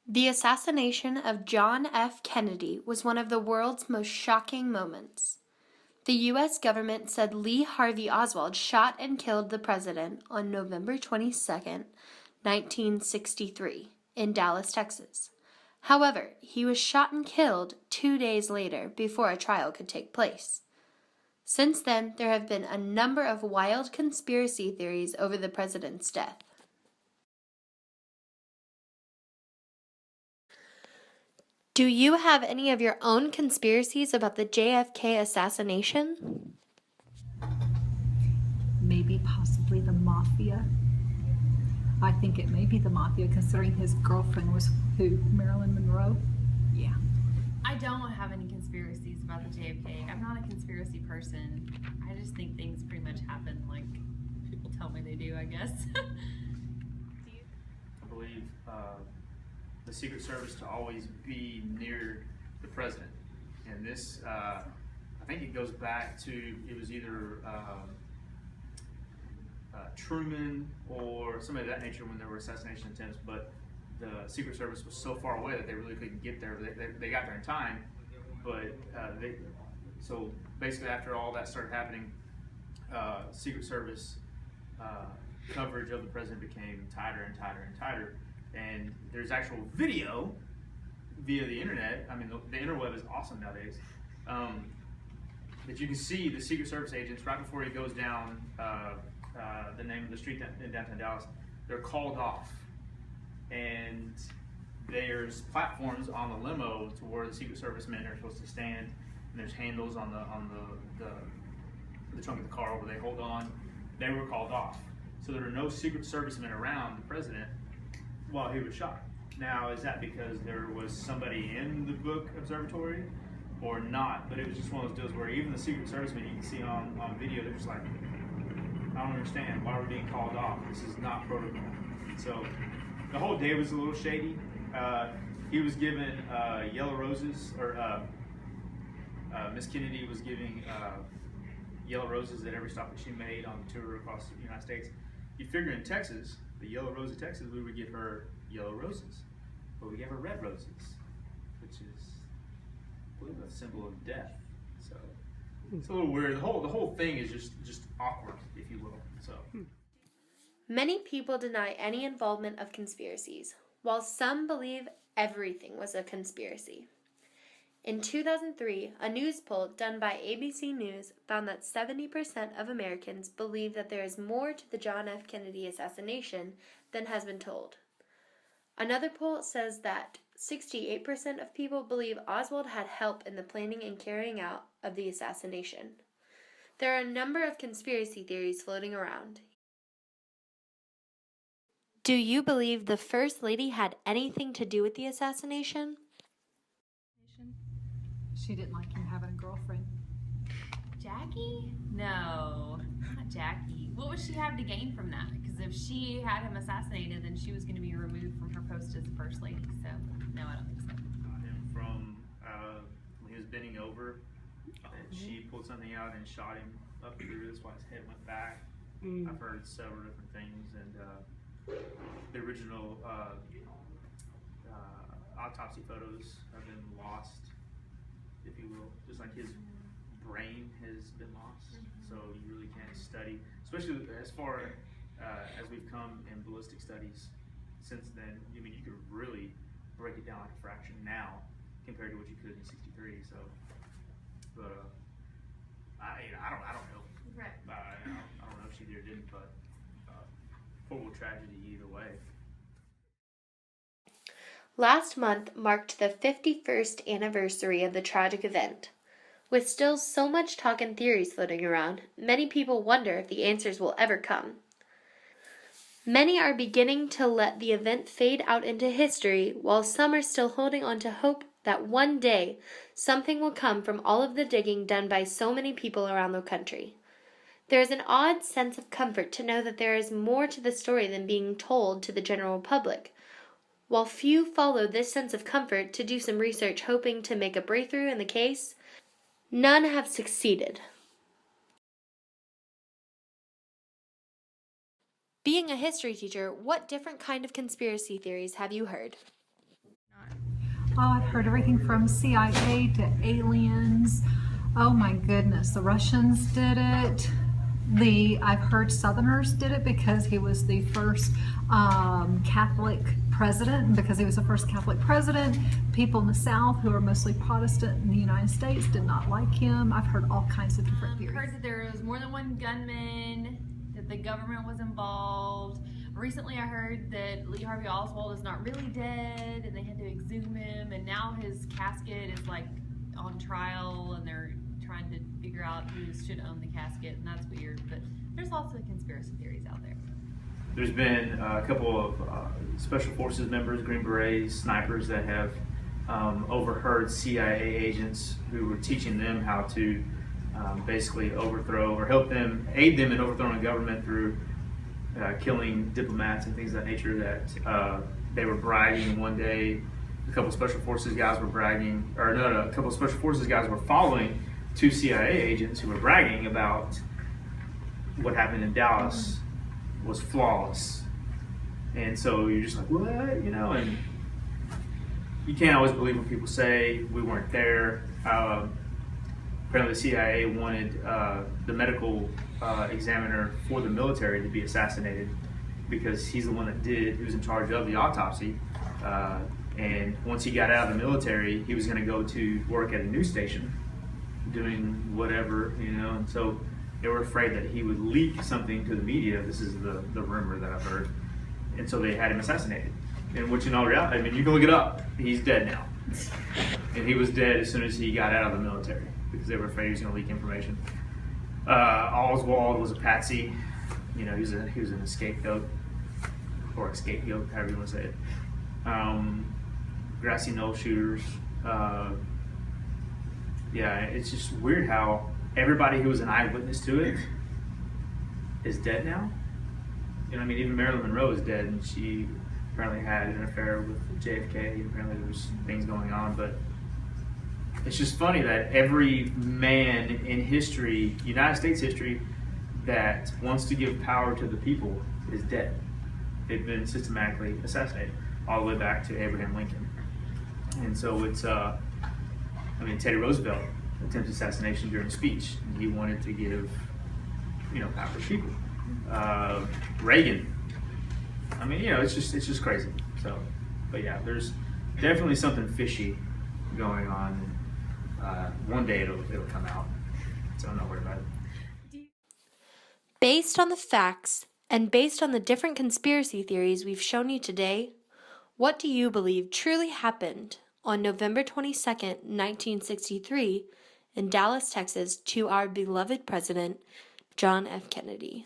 The assassination of John F. Kennedy was one of the world's most shocking moments. The U.S. government said Lee Harvey Oswald shot and killed the president on November 22, 1963, in Dallas, Texas. However, he was shot and killed 2 days later before a trial could take place. Since then, there have been a number of wild conspiracy theories over the president's death. Do you have any of your own conspiracies about the JFK assassination? Maybe possibly the mafia. I think it may be the mafia, considering his girlfriend was who? Marilyn Monroe? Yeah. I don't have any conspiracies about the JFK. I'm not a conspiracy person. I just think things pretty much happen like people tell me they do, I guess. I believe the Secret Service to always be near the president. And this, I think it goes back to, it was either Truman or somebody of that nature when there were assassination attempts, but the Secret Service was so far away that they really couldn't get there. They got there in time, but so basically after all that started happening, Secret Service coverage of the president became tighter and tighter and tighter. And there's actual video via the internet. I mean, the interweb is awesome nowadays. But you can see the Secret Service agents right before he goes down the name of the street in downtown Dallas. They're called off, and there's platforms on the limo to where the Secret Service men are supposed to stand, and there's handles on the trunk of the car where they hold on. They were called off, so there were no Secret Service men around the president while he was shot. Now, is that because there was somebody in the book observatory or not? But it was just one of those deals where even the Secret Servicemen you can see on video, they're just like, I don't understand why we're being called off. This is not protocol. So the whole day was a little shady. He was given yellow roses, or Miss Kennedy was giving yellow roses at every stop that she made on the tour across the United States. You figure in Texas, the yellow rose of Texas, we would give her yellow roses, but we gave her red roses, which is, I believe, a symbol of death. So it's a little weird. The whole thing is just awkward, if you will. So Many people deny any involvement of conspiracies, while some believe everything was a conspiracy. In 2003, a news poll done by ABC News found that 70% of Americans believe that there is more to the John F. Kennedy assassination than has been told. Another poll says that 68% of people believe Oswald had help in the planning and carrying out of the assassination. There are a number of conspiracy theories floating around. Do you believe the First Lady had anything to do with the assassination? She didn't like him having a girlfriend. Jackie? No, not Jackie. What would she have to gain from that? Because if she had him assassinated, then she was going to be removed from her post as First Lady. So, no, I don't think so. him from when he was bending over, and she pulled something out and shot him up through. That's why his head went back. I've heard several different things, and the original autopsy photos have been lost, if you will, just like his brain has been lost. So you really can't study, especially as far as we've come in ballistic studies since then. I mean, you could really break it down like a fraction now compared to what you could in '63. So, but I don't know. Right. I don't know if she did or didn't, but horrible tragedy either way. Last month marked the 51st anniversary of the tragic event. With still so much talk and theories floating around, many people wonder if the answers will ever come. Many are beginning to let the event fade out into history, while some are still holding on to hope that one day something will come from all of the digging done by so many people around the country. There is an odd sense of comfort to know that there is more to the story than being told to the general public. While few follow this sense of comfort to do some research hoping to make a breakthrough in the case, none have succeeded. Being a history teacher, what different kind of conspiracy theories have you heard? Oh, I've heard everything from CIA to aliens. Oh my goodness, the Russians did it. I've heard Southerners did it because he was the first Catholic president, and because he was the first Catholic president, people in the South who are mostly Protestant in the United States did not like him. I've heard all kinds of different theories. Heard that there was more than one gunman, that the government was involved. Recently I heard that Lee Harvey Oswald is not really dead and they had to exhume him, and now his casket is like on trial and they're trying to figure out who should own the casket, and that's weird, but there's lots of conspiracy theories out there. There's been a couple of special forces members, Green Berets, snipers that have overheard CIA agents who were teaching them how to basically overthrow or aid them in overthrowing a government through killing diplomats and things of that nature. That they were bragging one day. A couple of special forces guys were bragging, or no, a couple of special forces guys were following two CIA agents who were bragging about what happened in Dallas was flawless. And so you're just like, what? And you can't always believe what people say. We weren't there. Apparently the CIA wanted the medical examiner for the military to be assassinated because he's the one who was in charge of the autopsy. And once he got out of the military, he was going to go to work at a news station doing whatever, and so they were afraid that he would leak something to the media. This is the rumor that I've heard. And so they had him assassinated. And which in all reality, I mean, you can look it up. He's dead now. And he was dead as soon as he got out of the military because they were afraid he was going to leak information. Oswald was a patsy. He was an scapegoat, or a scapegoat, however you want to say it. Grassy knoll shooters. It's just weird how everybody who was an eyewitness to it is dead now. Even Marilyn Monroe is dead, and she apparently had an affair with JFK, and apparently there was things going on, but it's just funny that every man in history, United States history, that wants to give power to the people is dead. They've been systematically assassinated, all the way back to Abraham Lincoln. And so it's, Teddy Roosevelt attempted assassination during a speech. He wanted to give, power to people. Reagan. It's just crazy. So, but yeah, there's definitely something fishy going on. One day it'll come out. So I'm not worried about it. Based on the facts and based on the different conspiracy theories we've shown you today, what do you believe truly happened on November 22nd, 1963, in Dallas, Texas, to our beloved President, John F. Kennedy?